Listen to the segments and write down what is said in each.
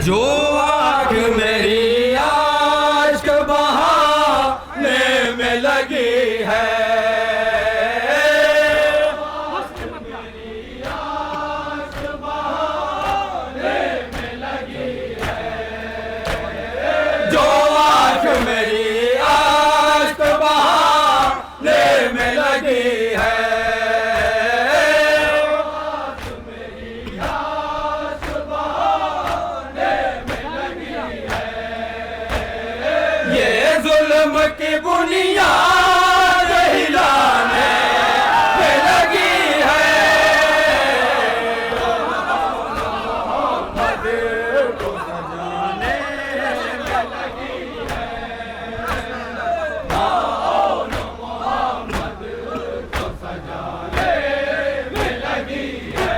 जो आँख मेरी आश्क बहाने में लगी है, जो आँख मेरी आश्क बहाने में लगी है, जुल्म की बुनियाद हिलाने में लगी है, मोहम्मद को सजाने में लगी है, मोहम्मद को सजाने में लगी है।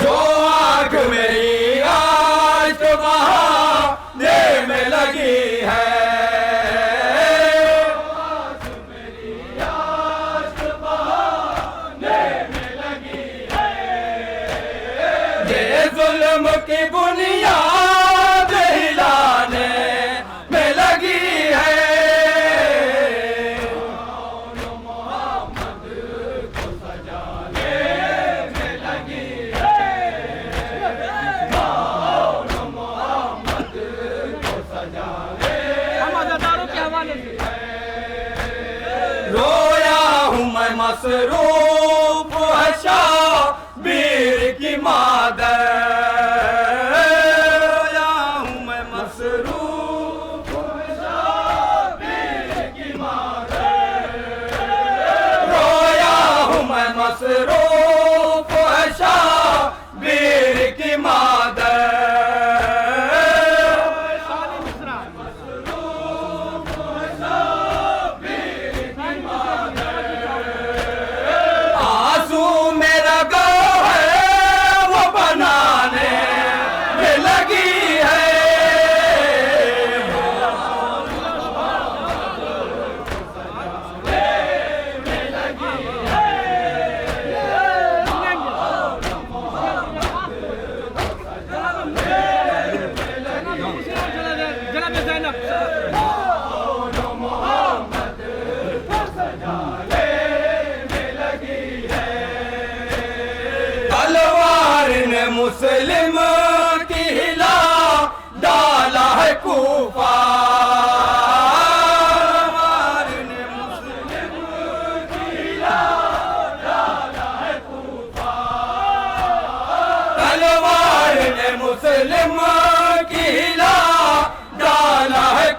जो आँख मेरी आश्क बहाने में लगी है, जुल्म की बुनियाद हिलाने में लगी है, मोहम्मद को सजाने में लगी है, मोहम्मद को सजाने हम अज़ादारों के हवाले से रोया हूँ मैं मसरूफ शबीर की मादर, मसरूफ शबीर की मादर, आंसू मेरा गम है वो बनाने में लगी है, मुस्लिम की हिला डाला है कूफा, ने मुस्लिम की हिला डाला है कूफा, तलवार ने मुस्लिम की हिला डाला है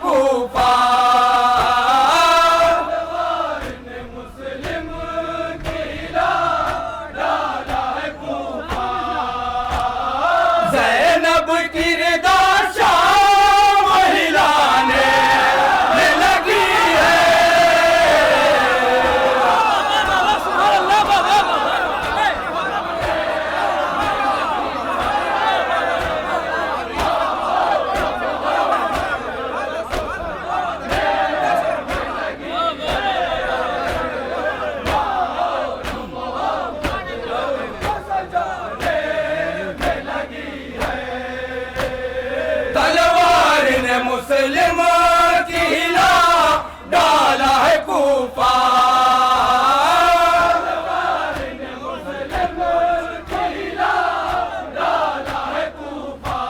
कूफा, ज़ैनब की रिदा शाम हिलाने में लगी है, तलवार ने मुस्लिम की हिला डाला है कूफा, तलवार ने मुस्लिम की हिला डाला है कूफा,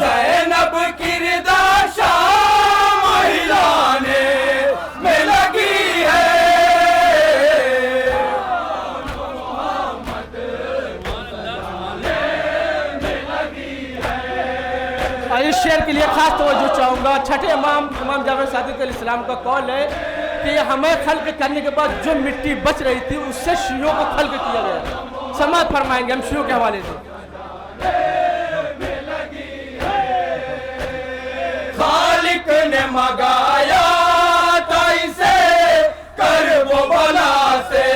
ज़ैनब की रिदा शाम हिलाने में लगी है, मोहम्मद को सजाने में लगी है। इस शेर के लिए खास तवज्जो चाहूँगा। छठे इमाम जाफर सादिक अलैहिस्सलाम का कौल है कि हमें खल्क करने के बाद जो मिट्टी बच रही थी उससे शियों को खल्क किया गया। समाज फरमाएंगे हम शियों के हवाले से। खालिक ने मगाया था इसे कर वो बला से,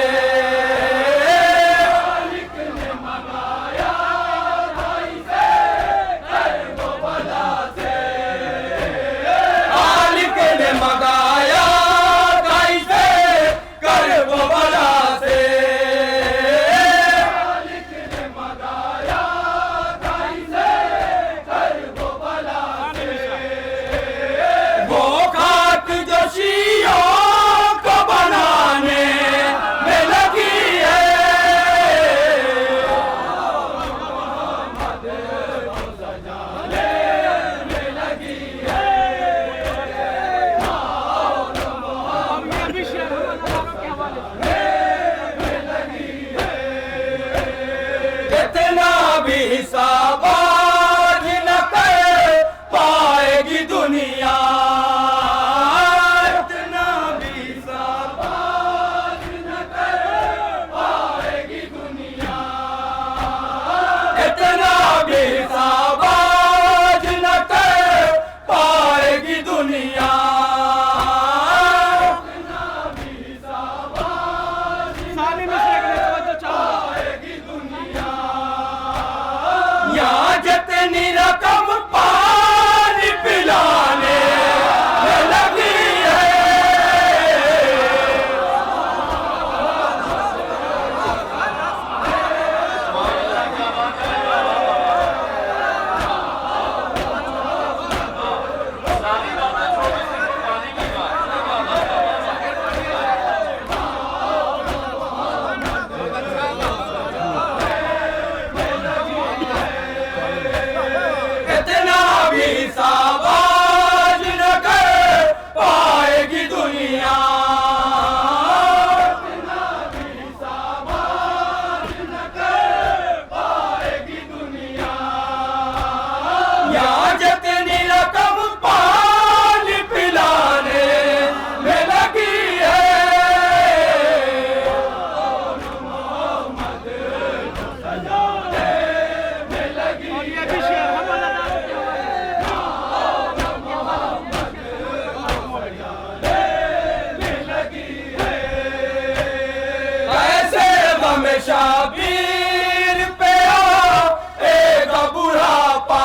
शबीर पे आएगा बुढ़ापा,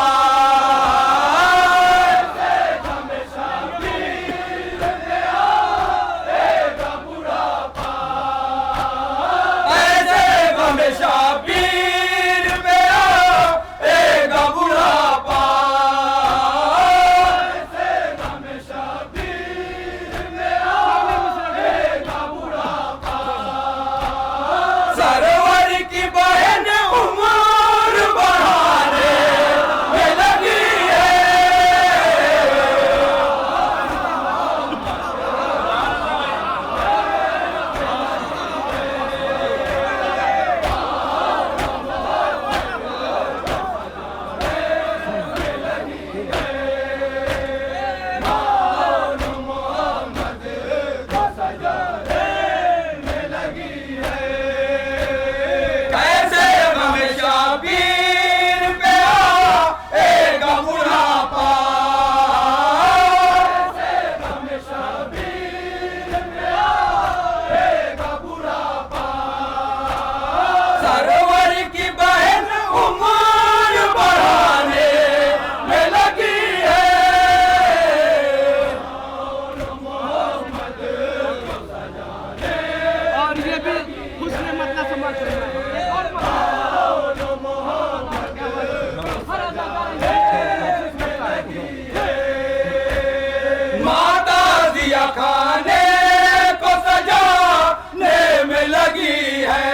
ऐसे गम शबीर पे आएगा बुढ़ापा, सरवर की बहन उम्र बढ़ाने में लगी है, कैसे गम शबीर पे आएगा बुढ़ापा, सरवर की बहन उम्र बढ़ाने में लगी है, और ये भी हुस्न मतलब समझ माता दिया खाने को सजाने में लगी है,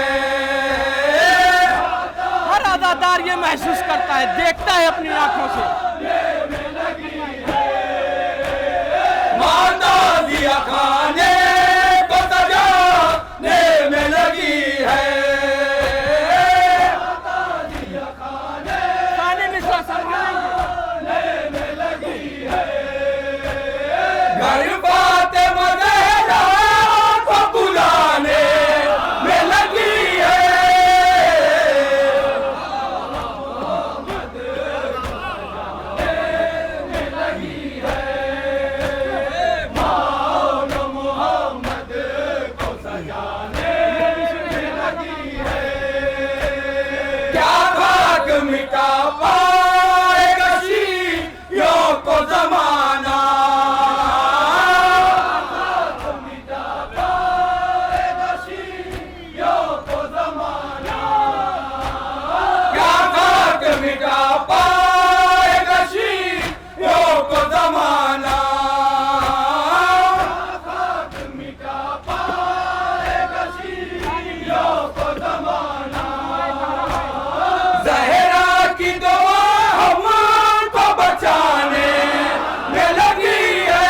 हर अदादार ये महसूस करता है, देखता है अपनी आंखों से। माता दिया खाने को सजाने में लगी है, खाने में संभालेंगे। घर फातिमा ज़हरा को बुलाने में लगी है, क्या भाग मिटा पाएगा शीयों को ज़माना, क्या भाग मिटा पाएगा शीयों को ज़माना, ज़हरा की दुआ हमको बचाने में लगी है,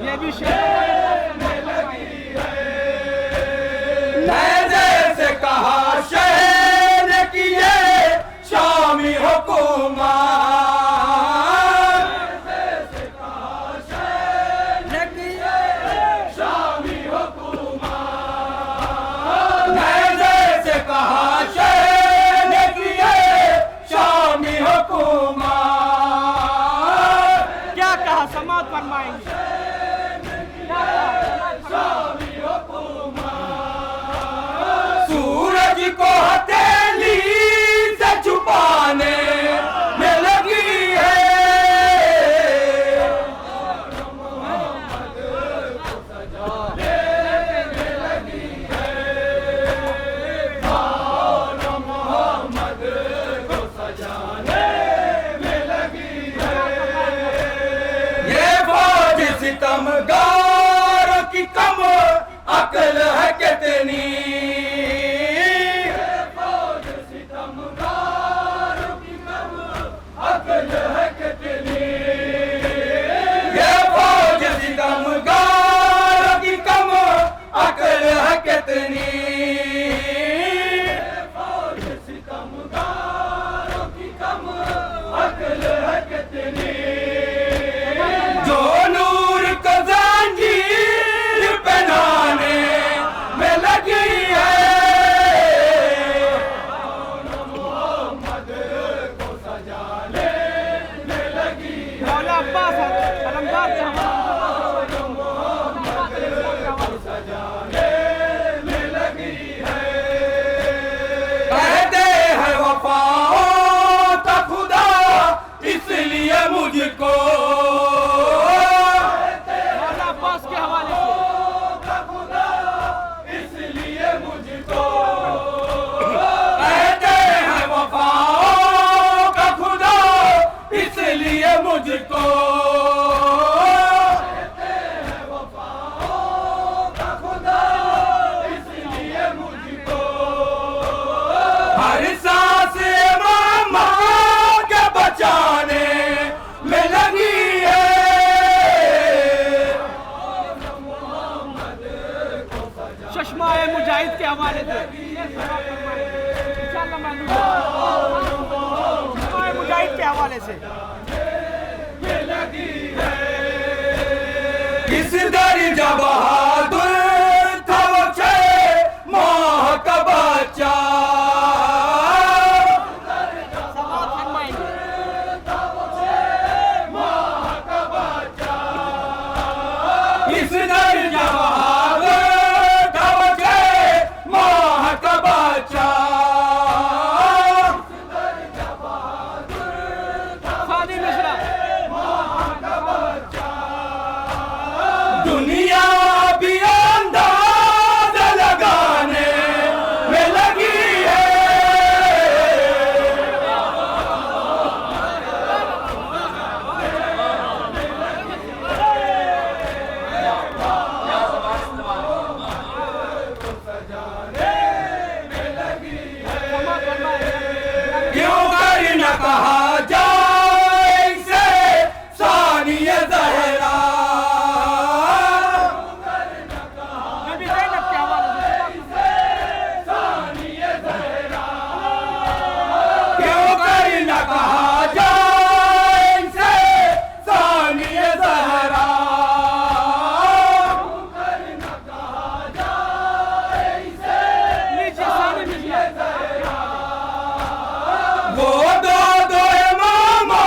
ये भी नैज़े से कहा शहर ने किए शामी हुकूमत, नैज़े से कहा शहर ने किए शामी हुकूमत, क्या कहा समाज फरमाएंगे। सूरज को हथेली से छुपाने में लगी है, ये फौज सितमगारों की कम अक्ल है कितनी, ये फौज सितमगारों की कम अक्ल है कितनी, जो नूर को जंजीर पहनाने में लगी है, हवाले से। किस दर्जा बहादुर था वो 6 माह का बच्चा, समाप्त फरमाएंगे। किस दर्जा बहादुर था वो 6 माह का बच्चा, फादी मिश्रा दुनिया भी अंदाज़ा लगाने में लगी है। क्यों कर न कहा जाए इसे सानिया ज़हरा, नबी ज़ैनब के हवाले से। क्यों कर न कहा जाए इसे सानिया ज़हरा, नीचे सानी मिश्रा वो दो इमामा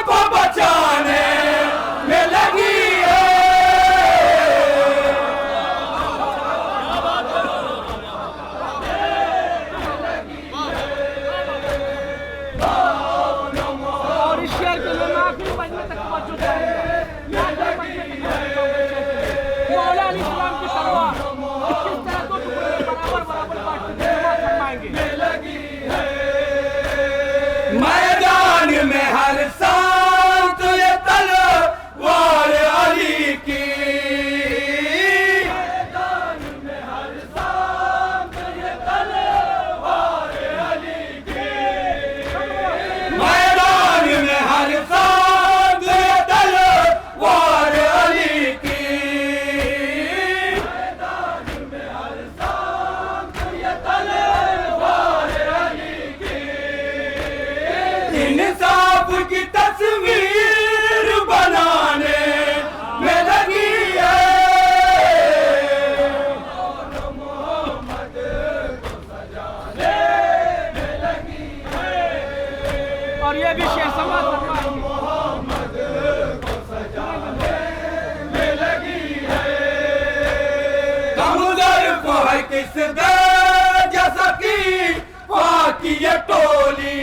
को बचाने में लगी है। और इस शेर के लिए मैं आखिरी मजमे तक तवज्जो चाहूंगा। मौला अली सलाम की तलवार किस तरह 2 टुकड़ों में बराबर बराबर बांटते थे, समाप्त फरमाएंगे। मैदान में हर सांत ये तलवार अली की, मैदान में हर सांत ये तलवार अली की, मैदान में हर सांत ये तलवार अली की, मैदान में हर सांत ये तलवार अली की, इंसाफ की तस्वीर बनाने में लगी है। मोहम्मद को सजाने में लगी है। और ये भी शेर समाप्त फरमाएंगे। मोहम्मद को सजाने में लगी है। कमजोर को है किस दर्जा सकी पाकी ये टोली,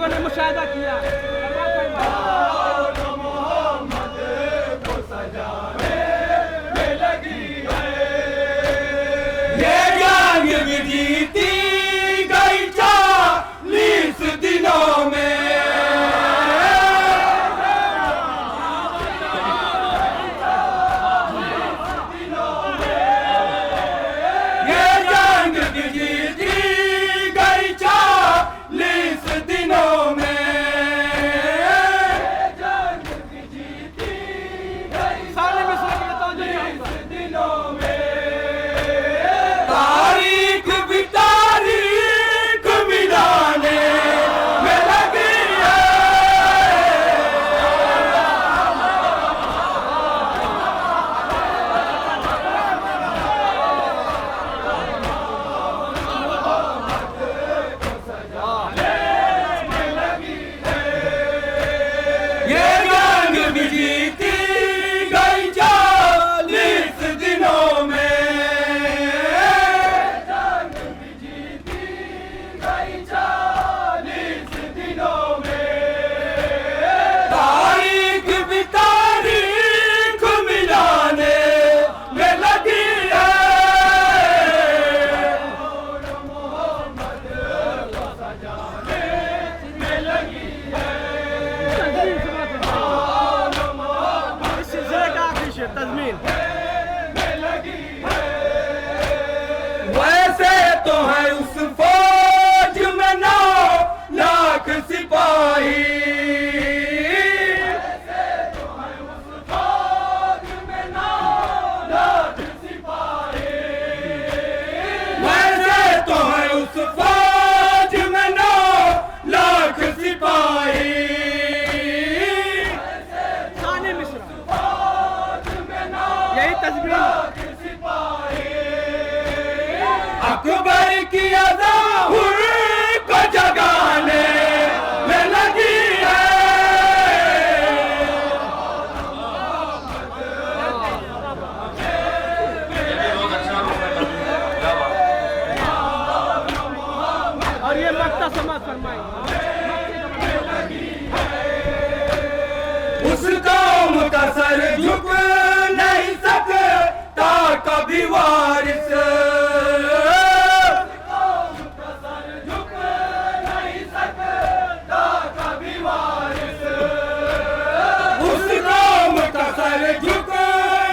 लोगों ने मुशाहिदा किया। ये जंग भी जीती गई 40 दिनों में। ये जंग भी जीती गई 40 दिनों में। जंग भी जीती गई 40 दिनों में। तारीख भी तारीख मिलाने में लगी है। ये जंग भी जीती गई 40 दिनों में। जंग भी जीती गई 40 दिनों में। तारीख भी तारीख मिलाने में लगी है। मोहम्मद को सजाने में लगी है। तज़मीन वैसे तो है उस फौज में 9 लाख सिपाही। वैसे तो है उस फौज में 9 लाख सिपाही। वैसे तो है उस फौज में 9 लाख सिपाही। सानी मिश्रा यही तज़मीन अकबर की अज़ाहुर को जगाने में लगी है। और ये मक्ता समाज फरमाएंगे। उस कौम का सर झुक नहीं सकता कभी वारिस। कौम का सर झुक नहीं सकता कभी वारिस। उस कौम का सर झुक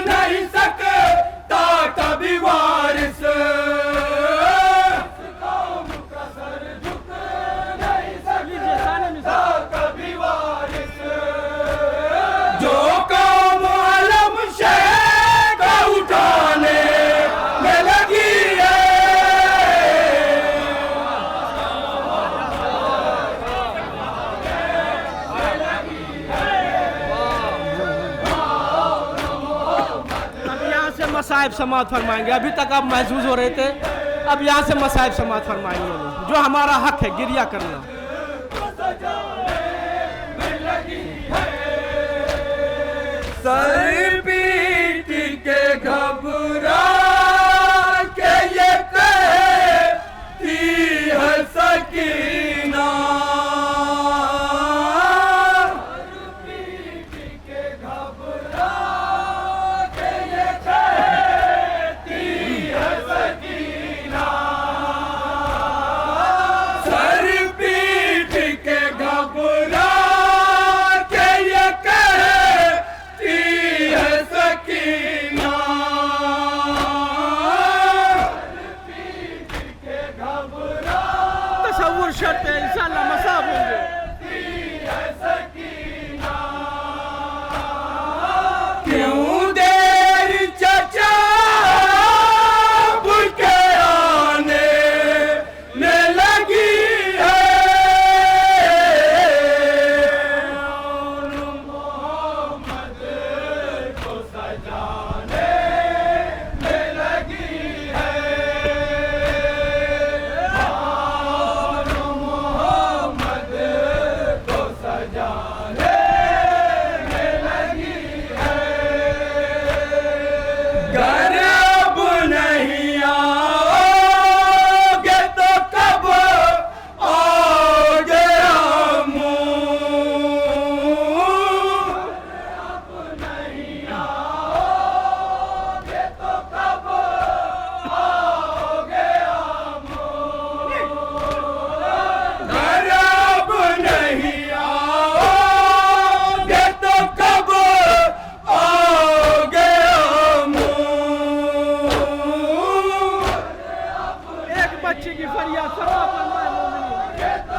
नहीं सकता कभी वारिस। कौम का सर झुक नहीं सकता कभी वारिस। जो कौम अलम शेख उठाने में लगी है। अब यहाँ से मसाइब समात फरमाएंगे। अभी तक आप महसूस हो रहे थे, अब यहाँ से मसाइब समात फरमाएंगे। जो हमारा हक है गिरिया करना। सर पीट के घबरा के ये कहती है सकीना। सर पीट के घबरा के ये कहती है सकीना। सर पीट के घबरा के ये कहती बच्चे की फरियाद समा फरमाए मोमिनीन।